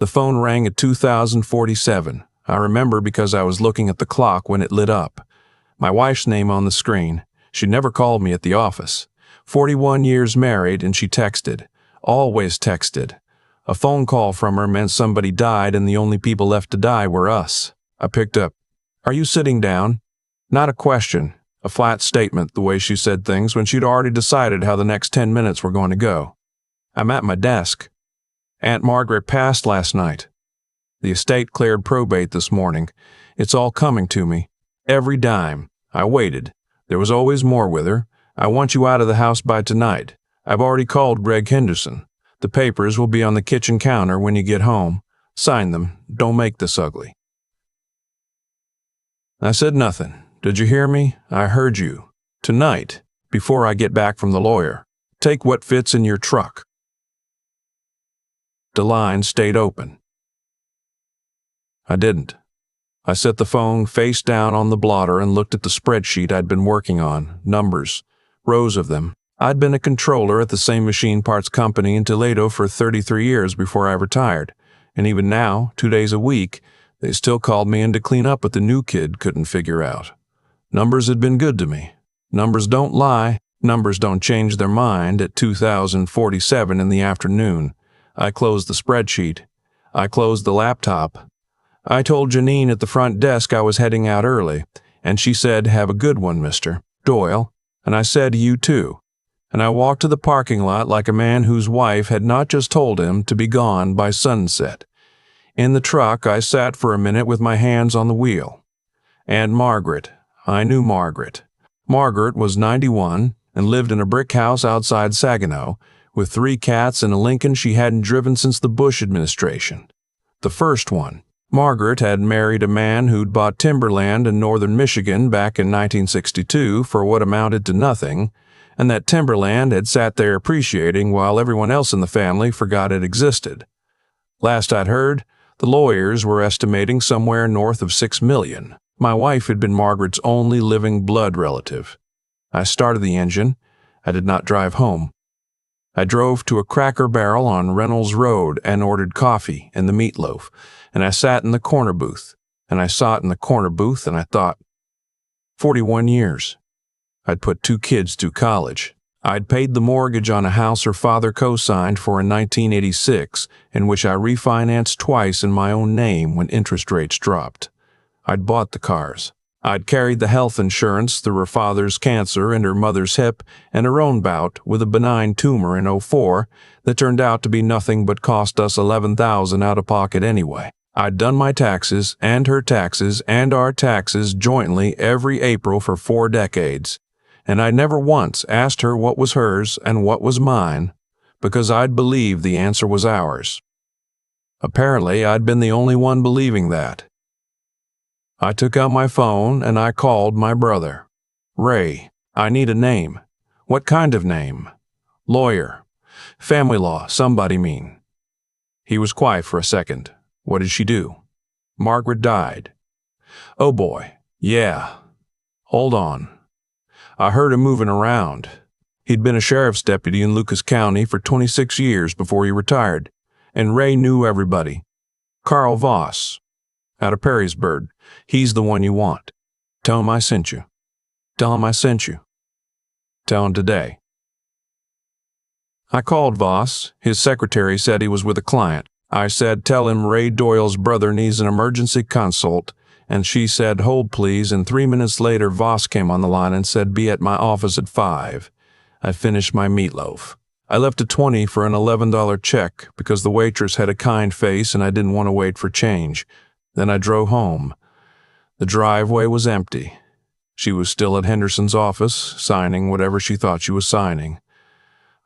The phone rang at 2047. I remember because I was looking at the clock when it lit up. My wife's name on the screen. She never called me at the office. 41 years married, and she texted. Always texted. A phone call from her meant somebody died, and the only people left to die were us. I picked up. "Are you sitting down?" Not a question, a flat statement, the way she said things when she'd already decided how the next 10 minutes were going to go. I'm at my desk. Aunt Margaret passed last night. The estate cleared probate this morning. It's all coming to me. Every dime. I waited. There was always more with her. I want you out of the house by tonight. I've already called Greg Henderson. The papers will be on the kitchen counter when you get home. Sign them. Don't make this ugly. I said nothing. Did you hear me? I heard you. Tonight, before I get back from the lawyer, take what fits in your truck. The line stayed open. I didn't. I set the phone face down on the blotter and looked at the spreadsheet I'd been working on. Numbers. Rows of them. I'd been a controller at the same machine parts company in Toledo for 33 years before I retired. And even now, 2 days a week, they still called me in to clean up what the new kid couldn't figure out. Numbers had been good to me. Numbers don't lie. Numbers don't change their mind at 2047 in the afternoon. I closed the spreadsheet. I closed the laptop. I told Janine at the front desk I was heading out early, and she said, "Have a good one, Mr. Doyle." And I said, "You too." And I walked to the parking lot like a man whose wife had not just told him to be gone by sunset. In the truck, I sat for a minute with my hands on the wheel. And Margaret. I knew Margaret. Margaret was 91 and lived in a brick house outside Saginaw with 3 cats and a Lincoln she hadn't driven since the Bush administration. The first one. Margaret had married a man who'd bought timberland in northern Michigan back in 1962 for what amounted to nothing, and that timberland had sat there appreciating while everyone else in the family forgot it existed. Last I'd heard, the lawyers were estimating somewhere north of $6 million. My wife had been Margaret's only living blood relative. I started the engine. I did not drive home. I drove to a Cracker Barrel on Reynolds Road and ordered coffee and the meatloaf, and I sat in the corner booth, and I saw it in the corner booth, and I thought, 41 years. I'd put 2 kids through college. I'd paid the mortgage on a house her father co-signed for in 1986, in which I refinanced twice in my own name when interest rates dropped. I'd bought the cars. I'd carried the health insurance through her father's cancer and her mother's hip and her own bout with a benign tumor in '04 that turned out to be nothing but cost us $11,000 out of pocket anyway. I'd done my taxes and her taxes and our taxes jointly every April for 4 decades, and I never once asked her what was hers and what was mine, because I'd believed the answer was ours. Apparently, I'd been the only one believing that. I took out my phone and I called my brother. "Ray, I need a name." "What kind of name?" "Lawyer. Family law, somebody mean." He was quiet for a second. "What did she do?" "Margaret died." "Oh boy, yeah. Hold on. I heard him moving around. He'd been a sheriff's deputy in Lucas County for 26 years before he retired, and Ray knew everybody. Carl Voss, out of Perrysburg. He's the one you want. Tell him I sent you. Tell him I sent you. Tell him today." I called Voss. His secretary said he was with a client. I said, "Tell him Ray Doyle's brother needs an emergency consult," and she said, "Hold please," and 3 minutes later Voss came on the line and said, "Be at my office at 5. I finished my meatloaf. I left a $20 for an $11 check because the waitress had a kind face and I didn't want to wait for change. Then I drove home. The driveway was empty. She was still at Henderson's office, signing whatever she thought she was signing.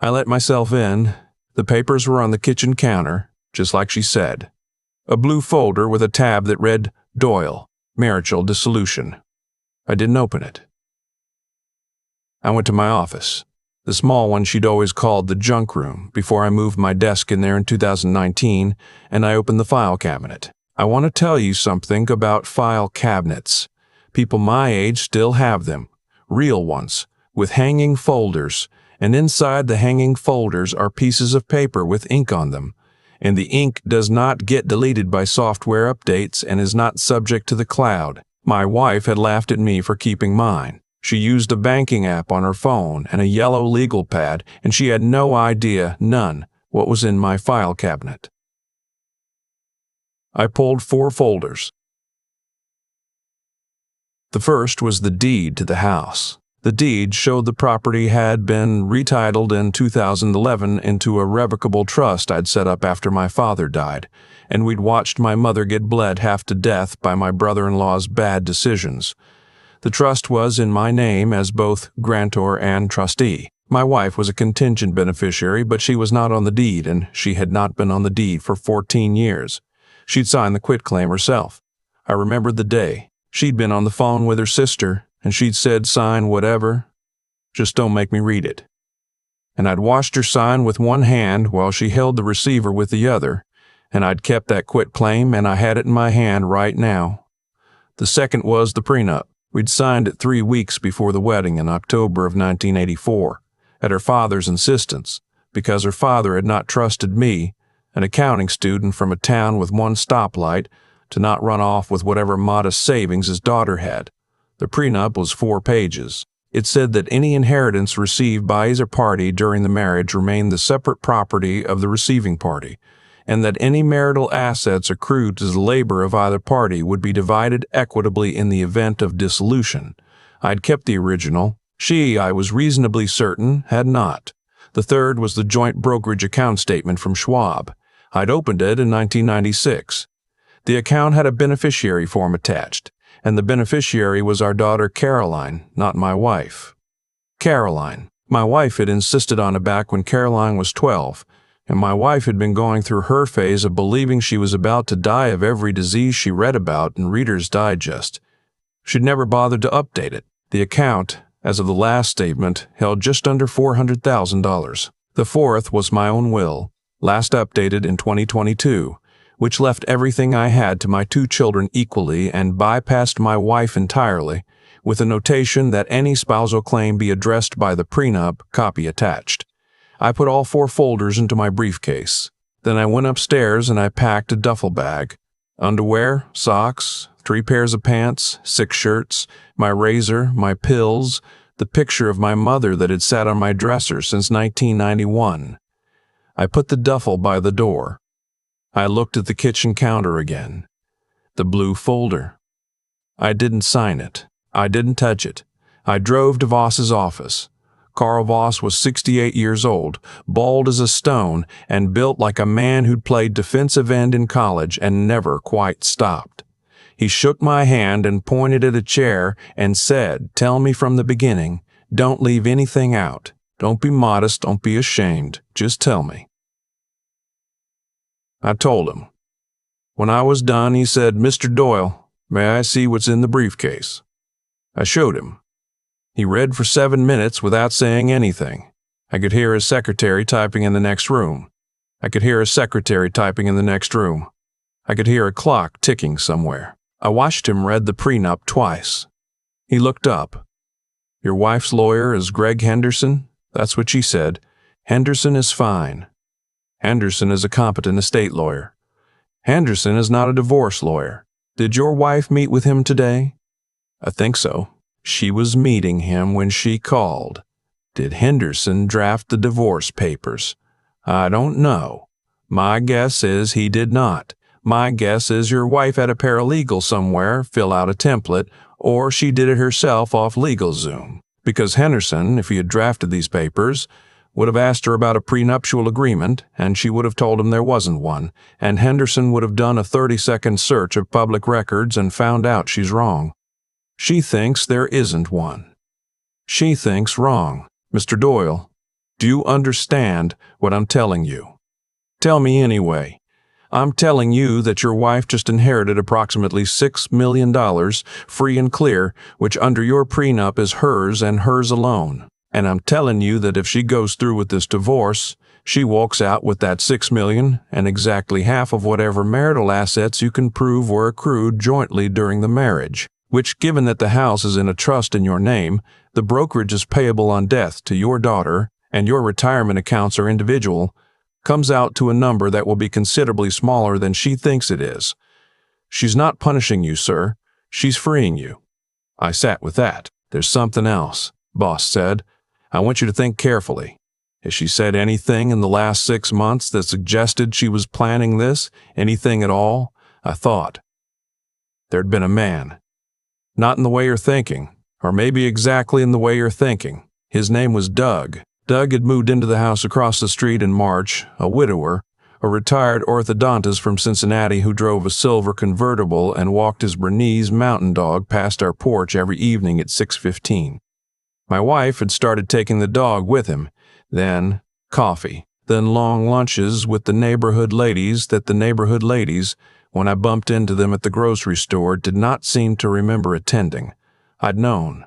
I let myself in. The papers were on the kitchen counter, just like she said. A blue folder with a tab that read, "Doyle, marital dissolution." I didn't open it. I went to my office, the small one she'd always called the junk room, before I moved my desk in there in 2019, and I opened the file cabinet. I want to tell you something about file cabinets. People my age still have them, real ones, with hanging folders, and inside the hanging folders are pieces of paper with ink on them, and the ink does not get deleted by software updates and is not subject to the cloud. My wife had laughed at me for keeping mine. She used a banking app on her phone and a yellow legal pad, and she had no idea, none, what was in my file cabinet. I pulled 4 folders. The first was the deed to the house. The deed showed the property had been retitled in 2011 into a revocable trust I'd set up after my father died, and we'd watched my mother get bled half to death by my brother-in-law's bad decisions. The trust was in my name as both grantor and trustee. My wife was a contingent beneficiary, but she was not on the deed, and she had not been on the deed for 14 years. She'd signed the quitclaim herself. I remembered the day. She'd been on the phone with her sister, and she'd said, "Sign whatever, just don't make me read it." And I'd watched her sign with one hand while she held the receiver with the other, and I'd kept that quitclaim, and I had it in my hand right now. The second was the prenup. We'd signed it 3 weeks before the wedding in October of 1984, at her father's insistence, because her father had not trusted me, an accounting student from a town with one stoplight, to not run off with whatever modest savings his daughter had. The prenup was 4 pages. It said that any inheritance received by either party during the marriage remained the separate property of the receiving party, and that any marital assets accrued to the labor of either party would be divided equitably in the event of dissolution. I'd kept the original. She, I was reasonably certain, had not. The third was the joint brokerage account statement from Schwab. I'd opened it in 1996. The account had a beneficiary form attached, and the beneficiary was our daughter Caroline, not my wife. Caroline. My wife had insisted on it back when Caroline was 12, and my wife had been going through her phase of believing she was about to die of every disease she read about in Reader's Digest. She'd never bothered to update it. The account, as of the last statement, held just under $400,000. The fourth was my own will, last updated in 2022, which left everything I had to my 2 children equally and bypassed my wife entirely, with a notation that any spousal claim be addressed by the prenup, copy attached. I put all 4 folders into my briefcase. Then I went upstairs and I packed a duffel bag. Underwear, socks, 3 pairs of pants, 6 shirts, my razor, my pills, the picture of my mother that had sat on my dresser since 1991. I put the duffel by the door. I looked at the kitchen counter again. The blue folder. I didn't sign it. I didn't touch it. I drove to Voss's office. Carl Voss was 68 years old, bald as a stone, and built like a man who'd played defensive end in college and never quite stopped. He shook my hand and pointed at a chair and said, "Tell me from the beginning. Don't leave anything out. Don't be modest. Don't be ashamed. Just tell me." I told him. When I was done, he said, "Mr. Doyle, may I see what's in the briefcase?" I showed him. He read for 7 minutes without saying anything. I could hear his secretary typing in the next room. I could hear his secretary typing in the next room. I could hear a clock ticking somewhere. I watched him read the prenup twice. He looked up. "Your wife's lawyer is Greg Henderson?" That's what she said. "Henderson is fine. Henderson is a competent estate lawyer. Henderson is not a divorce lawyer. Did your wife meet with him today?" "I think so." "She was meeting him when she called. Did Henderson draft the divorce papers?" "I don't know. My guess is he did not. My guess is your wife had a paralegal somewhere fill out a template, or she did it herself off LegalZoom. Because Henderson, if he had drafted these papers, would have asked her about a prenuptial agreement, and she would have told him there wasn't one, and Henderson would have done a 30-second search of public records and found out she's wrong. She thinks there isn't one. She thinks wrong. Mr. Doyle, do you understand what I'm telling you? Tell me anyway. I'm telling you that your wife just inherited approximately $6 million, free and clear, which under your prenup is hers and hers alone. And I'm telling you that if she goes through with this divorce, she walks out with that $6 million and exactly half of whatever marital assets you can prove were accrued jointly during the marriage, which, given that the house is in a trust in your name, the brokerage is payable on death to your daughter, and your retirement accounts are individual, comes out to a number that will be considerably smaller than she thinks it is. She's not punishing you, sir. She's freeing you." I sat with that. "There's something else," Boss said. "I want you to think carefully. Has she said anything in the last 6 months that suggested she was planning this? Anything at all?" I thought. There'd been a man. Not in the way you're thinking, or maybe exactly in the way you're thinking. His name was Doug. Doug had moved into the house across the street in March, a widower, a retired orthodontist from Cincinnati who drove a silver convertible and walked his Bernese mountain dog past our porch every evening at 6:15. My wife had started taking the dog with him, then coffee, then long lunches with the neighborhood ladies that the neighborhood ladies, when I bumped into them at the grocery store, did not seem to remember attending. I'd known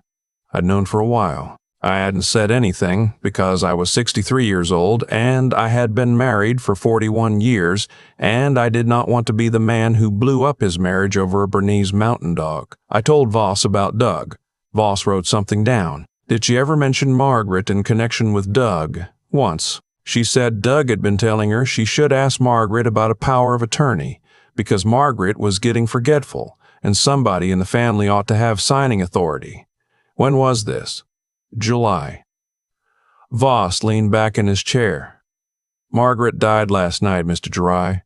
for a while. I hadn't said anything because I was 63 years old and I had been married for 41 years, and I did not want to be the man who blew up his marriage over a Bernese mountain dog. I told Voss about Doug. Voss wrote something down. Did she ever mention Margaret in connection with Doug? Once. She said Doug had been telling her she should ask Margaret about a power of attorney, because Margaret was getting forgetful, and somebody in the family ought to have signing authority. When was this? July. Voss leaned back in his chair. "Margaret died last night, Mr. Dry."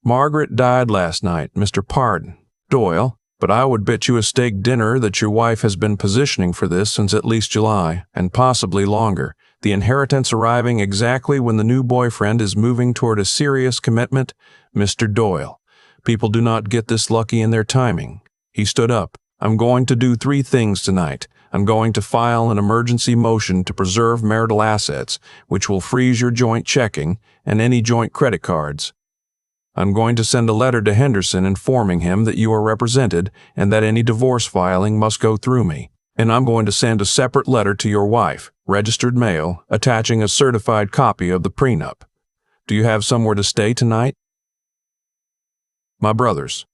"Margaret died last night, Mr. Pardon, Doyle, but I would bet you a steak dinner that your wife has been positioning for this since at least July, and possibly longer. The inheritance arriving exactly when the new boyfriend is moving toward a serious commitment. Mr. Doyle, people do not get this lucky in their timing." He stood up. "I'm going to do 3 things tonight. I'm going to file an emergency motion to preserve marital assets, which will freeze your joint checking and any joint credit cards. I'm going to send a letter to Henderson informing him that you are represented and that any divorce filing must go through me. And I'm going to send a separate letter to your wife, registered mail, attaching a certified copy of the prenup. Do you have somewhere to stay tonight?" "My brother's.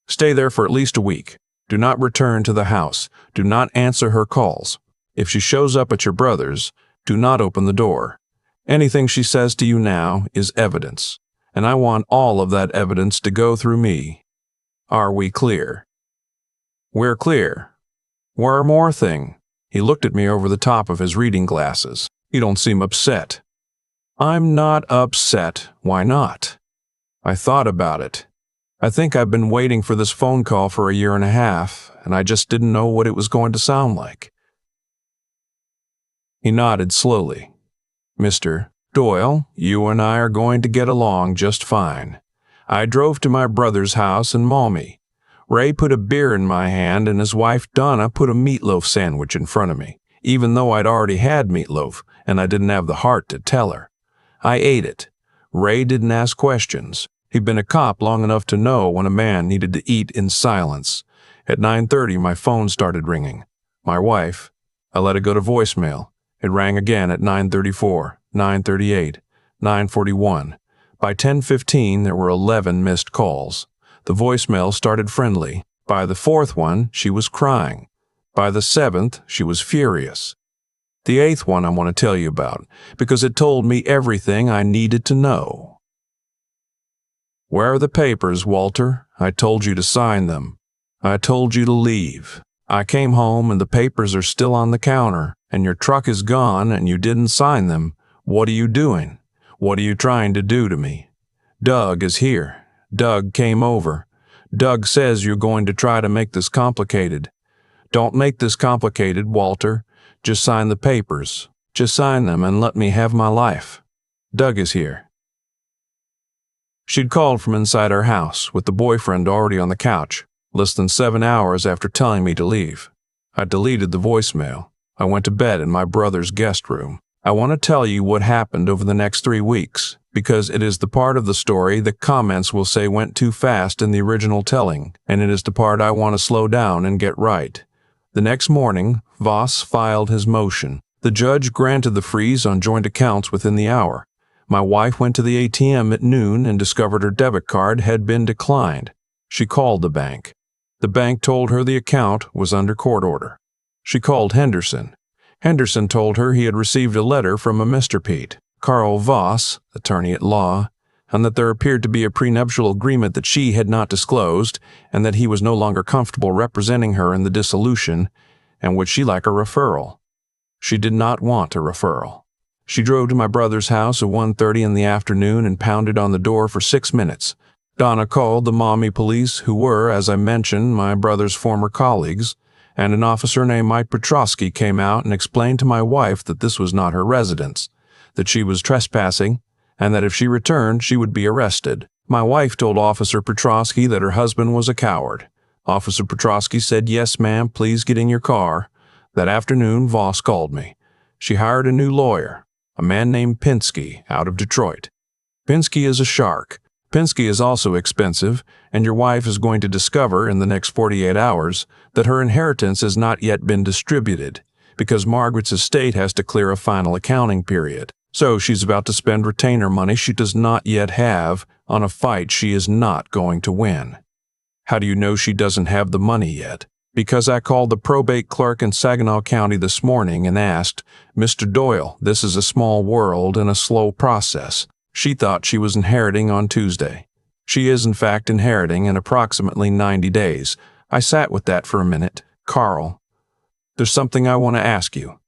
Stay there for at least a week. Do not return to the house. Do not answer her calls. If she shows up at your brother's, do not open the door. Anything she says to you now is evidence, and I want all of that evidence to go through me. Are we clear?" "We're clear. One more thing." He looked at me over the top of his reading glasses. "You don't seem upset." "I'm not upset. Why not?" I thought about it. I think I've been waiting for this phone call for 1.5 years, and I just didn't know what it was going to sound like. He nodded slowly. "Mr. Doyle, you and I are going to get along just fine. I drove to my brother's house in Maumee. Ray put a beer in my hand, and his wife Donna put a meatloaf sandwich in front of me, even though I'd already had meatloaf, and I didn't have the heart to tell her. I ate it. Ray didn't ask questions. He'd been a cop long enough to know when a man needed to eat in silence. At 9:30, my phone started ringing. My wife. I let it go to voicemail. It rang again at 9:34, 9:38, 9:41. By 10:15, there were 11 missed calls. The voicemail started friendly. By the 4th one, she was crying. By the 7th, she was furious. The 8th one I want to tell you about, because it told me everything I needed to know. "Where are the papers, Walter? I told you to sign them. I told you to leave. I came home and the papers are still on the counter, and your truck is gone and you didn't sign them. What are you doing? What are you trying to do to me? Doug is here. Doug came over. Doug says you're going to try to make this complicated. Don't make this complicated, Walter. Just sign the papers. Just sign them and let me have my life. Doug is here." She'd called from inside our house, with the boyfriend already on the couch, less than 7 hours after telling me to leave. I deleted the voicemail. I went to bed in my brother's guest room. I want to tell you what happened over the next 3 weeks, because it is the part of the story that comments will say went too fast in the original telling, and it is the part I want to slow down and get right. The next morning, Voss filed his motion. The judge granted the freeze on joint accounts within the hour. My wife went to the ATM at noon and discovered her debit card had been declined. She called the bank. The bank told her the account was under court order. She called Henderson. Henderson told her he had received a letter from a Mr. Pete. Carl Voss, attorney at law, and that there appeared to be a prenuptial agreement that she had not disclosed, and that he was no longer comfortable representing her in the dissolution, and would she like a referral? She did not want a referral. She drove to my brother's house at 1:30 in the afternoon and pounded on the door for 6 minutes. Donna called the mommy police, who were, as I mentioned, my brother's former colleagues, and an officer named Mike Petrosky came out and explained to my wife that this was not her residence, that she was trespassing, and that if she returned, she would be arrested. My wife told Officer Petrosky that her husband was a coward. Officer Petrosky said, "Yes, ma'am, please get in your car." That afternoon, Voss called me. She hired a new lawyer, a man named Pinsky, out of Detroit. Pinsky is a shark. Pinsky is also expensive, and your wife is going to discover in the next 48 hours that her inheritance has not yet been distributed, because Margaret's estate has to clear a final accounting period. So she's about to spend retainer money she does not yet have on a fight she is not going to win. How do you know she doesn't have the money yet? Because I called the probate clerk in Saginaw County this morning and asked, "Mr. Doyle, this is a small world and a slow process." She thought she was inheriting on Tuesday. She is in fact inheriting in approximately 90 days. I sat with that for a minute. "Carl, there's something I want to ask you."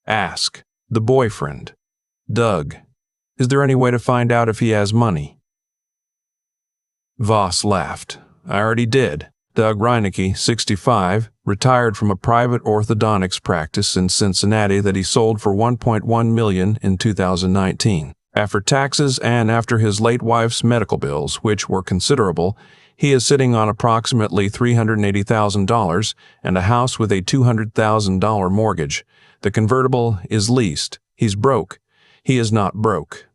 "Ask." "The boyfriend, Doug, is there any way to find out if he has money?" Voss laughed. "I already did. Doug Reinecke, 65, retired from a private orthodontics practice in Cincinnati that he sold for $1.1 million in 2019. After taxes and after his late wife's medical bills, which were considerable, he is sitting on approximately $380,000 and a house with a $200,000 mortgage. The convertible is leased. He's broke. He is not broke.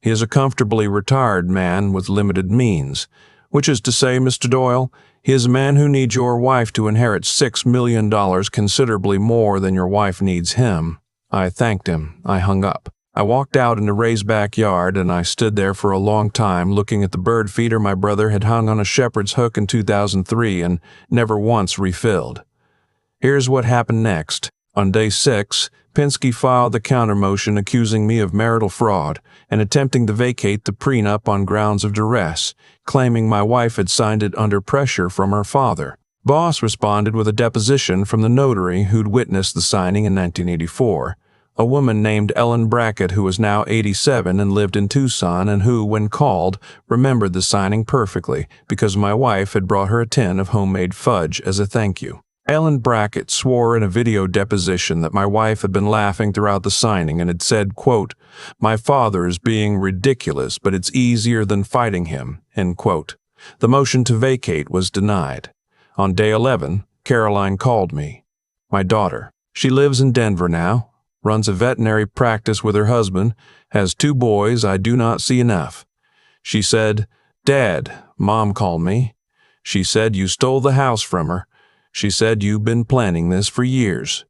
He is a comfortably retired man with limited means, which is to say, Mr. Doyle, he is a man who needs your wife to inherit $6 million, considerably more than your wife needs him." I thanked him. I hung up. I walked out into Ray's backyard, and I stood there for a long time looking at the bird feeder my brother had hung on a shepherd's hook in 2003 and never once refilled. Here's what happened next. On day 6, Pinsky filed the counter-motion accusing me of marital fraud and attempting to vacate the prenup on grounds of duress, claiming my wife had signed it under pressure from her father. Voss responded with a deposition from the notary who'd witnessed the signing in 1984, a woman named Ellen Brackett who was now 87 and lived in Tucson and who, when called, remembered the signing perfectly because my wife had brought her a tin of homemade fudge as a thank you. Ellen Brackett swore in a video deposition that my wife had been laughing throughout the signing and had said, quote, "My father is being ridiculous, but it's easier than fighting him," end quote. The motion to vacate was denied. On day 11, Caroline called me. My daughter. She lives in Denver now, runs a veterinary practice with her husband, has 2 boys I do not see enough. She said, "Dad, Mom called me. She said you stole the house from her. She said you've been planning this for years."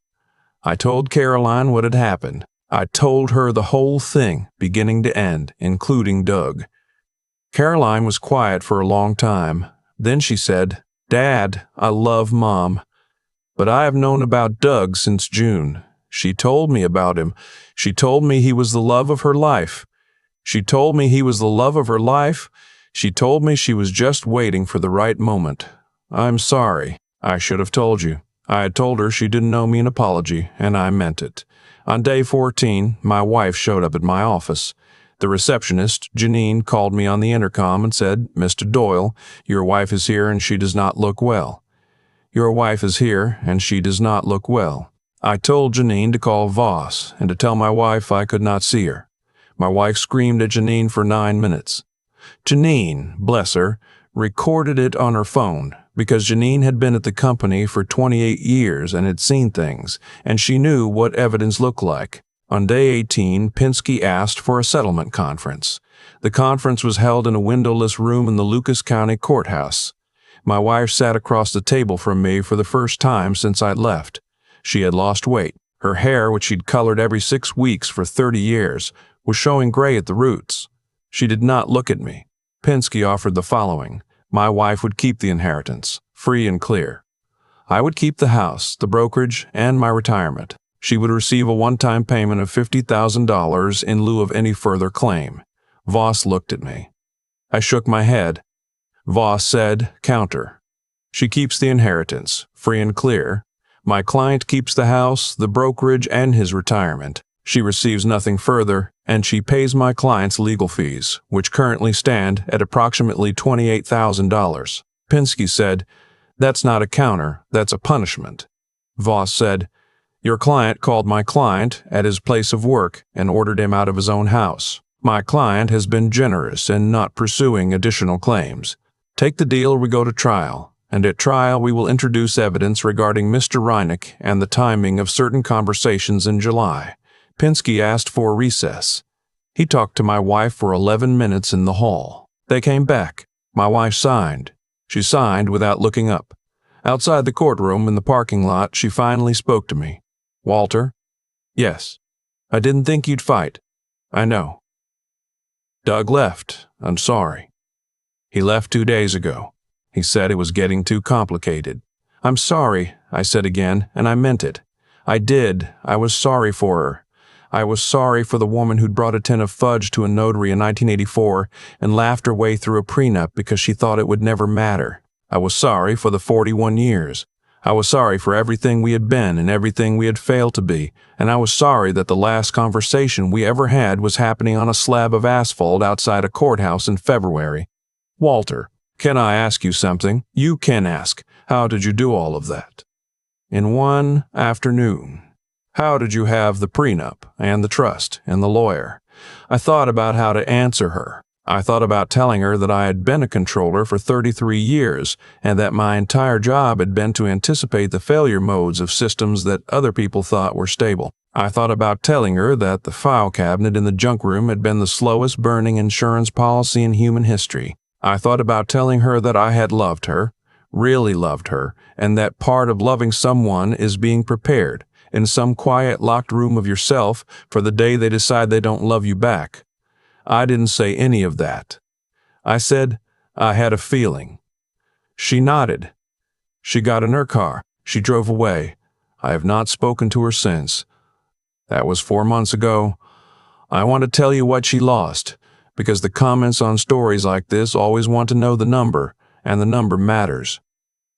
I told Caroline what had happened. I told her the whole thing, beginning to end, including Doug. Caroline was quiet for a long time. Then she said, "Dad, I love Mom, but I have known about Doug since June. She told me about him. She told me he was the love of her life. She told me he was the love of her life. She told me she was just waiting for the right moment. I'm sorry. I should have told you. I had told her she didn't owe me an apology, and I meant it. On day 14, my wife showed up at my office. The receptionist, Janine, called me on the intercom and said, "Mr. Doyle, your wife is here and she does not look well." Your wife is here and she does not look well. I told Janine to call Voss and to tell my wife I could not see her. My wife screamed at Janine for 9 minutes. Janine, bless her, recorded it on her phone because Janine had been at the company for 28 years and had seen things, and she knew what evidence looked like. On day 18, Pinsky asked for a settlement conference. The conference was held in a windowless room in the Lucas County Courthouse. My wife sat across the table from me for the first time since I'd left. She had lost weight. Her hair, which she'd colored every 6 weeks for 30 years, was showing gray at the roots. She did not look at me. Pinsky offered the following. My wife would keep the inheritance, free and clear. I would keep the house, the brokerage, and my retirement. She would receive a one-time payment of $50,000 in lieu of any further claim. Voss looked at me. I shook my head. Voss said, counter. She keeps the inheritance, free and clear. My client keeps the house, the brokerage, and his retirement. She receives nothing further, and she pays my client's legal fees, which currently stand at approximately $28,000. Pinsky said, that's not a counter, that's a punishment. Voss said, your client called my client at his place of work and ordered him out of his own house. My client has been generous in not pursuing additional claims. Take the deal or we go to trial, and at trial we will introduce evidence regarding Mr. Reineck and the timing of certain conversations in July. Pinsky asked for a recess. He talked to my wife for 11 minutes in the hall. They came back. My wife signed. She signed without looking up. Outside the courtroom in the parking lot, she finally spoke to me. Walter? Yes. I didn't think you'd fight. I know. Doug left. I'm sorry. He left 2 days ago. He said it was getting too complicated. I'm sorry, I said again, and I meant it. I did. I was sorry for her. I was sorry for the woman who'd brought a tin of fudge to a notary in 1984 and laughed her way through a prenup because she thought it would never matter. I was sorry for the 41 years. I was sorry for everything we had been and everything we had failed to be, and I was sorry that the last conversation we ever had was happening on a slab of asphalt outside a courthouse in February. Walter, can I ask you something? You can ask. How did you do all of that? In one afternoon. How did you have the prenup and the trust and the lawyer? I thought about how to answer her. I thought about telling her that I had been a controller for 33 years and that my entire job had been to anticipate the failure modes of systems that other people thought were stable. I thought about telling her that the file cabinet in the junk room had been the slowest burning insurance policy in human history. I thought about telling her that I had loved her, really loved her, and that part of loving someone is being prepared in some quiet locked room of yourself for the day they decide they don't love you back. I didn't say any of that. I said I had a feeling. She nodded. She got in her car. She drove away. I have not spoken to her since. That was 4 months ago. I want to tell you what she lost, because the comments on stories like this always want to know the number, and the number matters.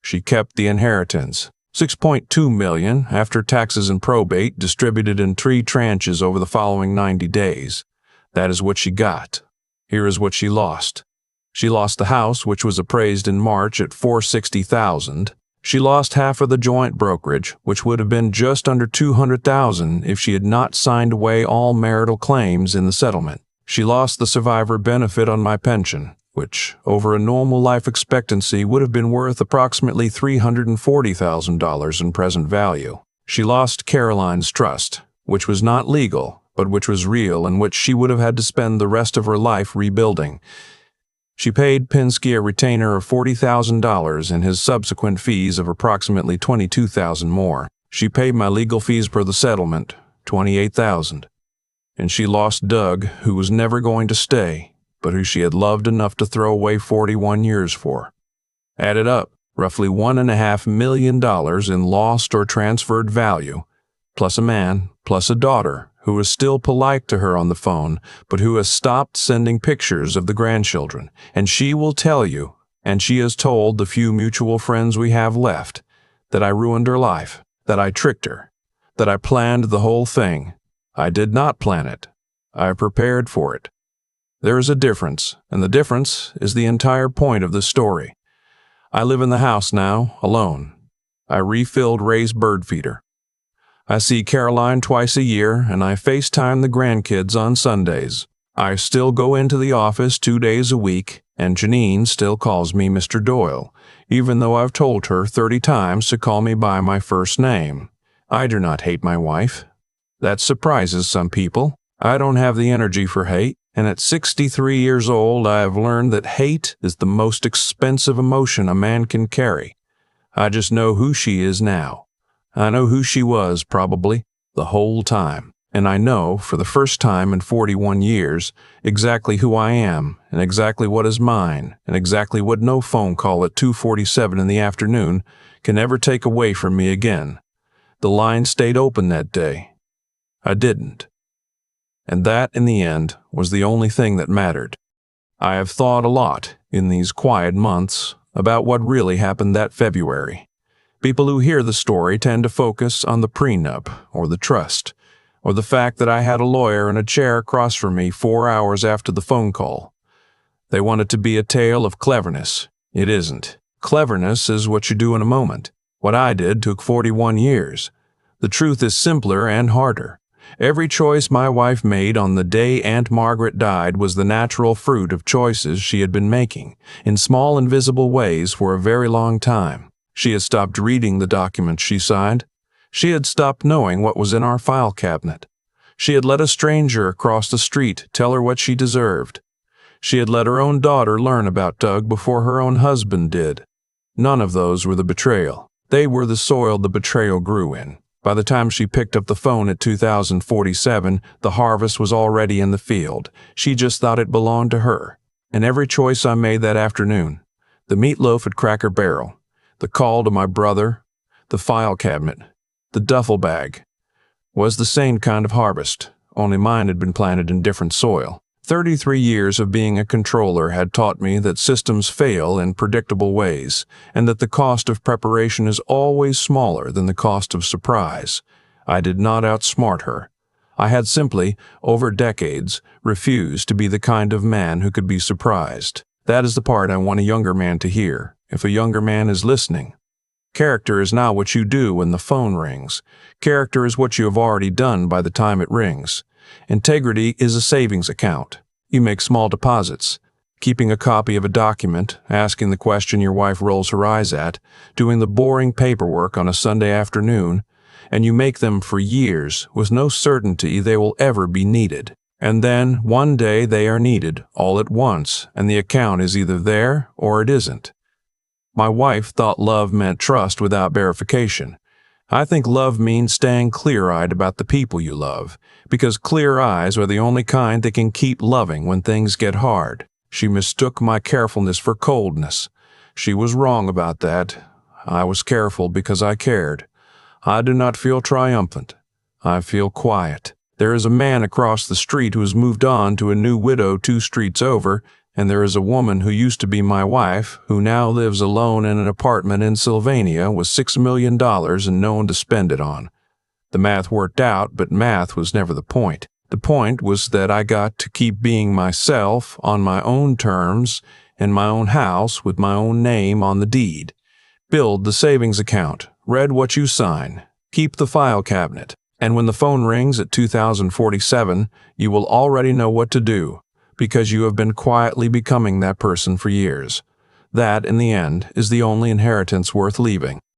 She kept the inheritance. $6.2 million after taxes and probate, distributed in 3 tranches over the following 90 days. That is what she got. Here is what she lost. She lost the house, which was appraised in March at $460,000. She lost half of the joint brokerage, which would have been just under $200,000 if she had not signed away all marital claims in the settlement. She lost the survivor benefit on my pension, which, over a normal life expectancy, would have been worth approximately $340,000 in present value. She lost Caroline's trust, which was not legal, but which was real and which she would have had to spend the rest of her life rebuilding. She paid Pinsky a retainer of $40,000 and his subsequent fees of approximately $22,000 more. She paid my legal fees per the settlement, $28,000. And she lost Doug, who was never going to stay, but who she had loved enough to throw away 41 years for. Added up, roughly $1.5 million in lost or transferred value, plus a man, plus a daughter, who is still polite to her on the phone, but who has stopped sending pictures of the grandchildren. And she will tell you, and she has told the few mutual friends we have left, that I ruined her life, that I tricked her, that I planned the whole thing. I did not plan it. I prepared for it. There is a difference, and the difference is the entire point of this story. I live in the house now, alone. I refilled Ray's bird feeder. I see Caroline twice a year, and I FaceTime the grandkids on Sundays. I still go into the office 2 days a week, and Janine still calls me Mr. Doyle, even though I've told her 30 times to call me by my first name. I do not hate my wife. That surprises some people. I don't have the energy for hate, and at 63 years old I have learned that hate is the most expensive emotion a man can carry. I just know who she is now. I know who she was, probably, the whole time. And I know, for the first time in 41 years, exactly who I am, and exactly what is mine, and exactly what no phone call at 2:47 in the afternoon can ever take away from me again. The line stayed open that day. I didn't. And that, in the end, was the only thing that mattered. I have thought a lot, in these quiet months, about what really happened that February. People who hear the story tend to focus on the prenup, or the trust, or the fact that I had a lawyer in a chair across from me 4 hours after the phone call. They want it to be a tale of cleverness. It isn't. Cleverness is what you do in a moment. What I did took 41 years. The truth is simpler and harder. Every choice my wife made on the day Aunt Margaret died was the natural fruit of choices she had been making, in small invisible ways for a very long time. She had stopped reading the documents she signed. She had stopped knowing what was in our file cabinet. She had let a stranger across the street tell her what she deserved. She had let her own daughter learn about Doug before her own husband did. None of those were the betrayal. They were the soil the betrayal grew in. By the time she picked up the phone at 2047, the harvest was already in the field. She just thought it belonged to her. And every choice I made that afternoon, the meatloaf at Cracker Barrel, the call to my brother, the file cabinet, the duffel bag, was the same kind of harvest, only mine had been planted in different soil. 33 years of being a controller had taught me that systems fail in predictable ways, and that the cost of preparation is always smaller than the cost of surprise. I did not outsmart her. I had simply, over decades, refused to be the kind of man who could be surprised. That is the part I want a younger man to hear, if a younger man is listening. Character is not what you do when the phone rings. Character is what you have already done by the time it rings. Integrity is a savings account. You make small deposits, keeping a copy of a document, asking the question your wife rolls her eyes at, doing the boring paperwork on a Sunday afternoon, and you make them for years with no certainty they will ever be needed. And then, one day they are needed, all at once, and the account is either there or it isn't. My wife thought love meant trust without verification. I think love means staying clear-eyed about the people you love, because clear eyes are the only kind that can keep loving when things get hard. She mistook my carefulness for coldness. She was wrong about that. I was careful because I cared. I do not feel triumphant. I feel quiet. There is a man across the street who has moved on to a new widow 2 streets over, and there is a woman who used to be my wife, who now lives alone in an apartment in Sylvania with $6 million and no one to spend it on. The math worked out, but math was never the point. The point was that I got to keep being myself on my own terms, in my own house with my own name on the deed. Build the savings account, read what you sign, keep the file cabinet, and when the phone rings at 2047, you will already know what to do, because you have been quietly becoming that person for years. That, in the end, is the only inheritance worth leaving.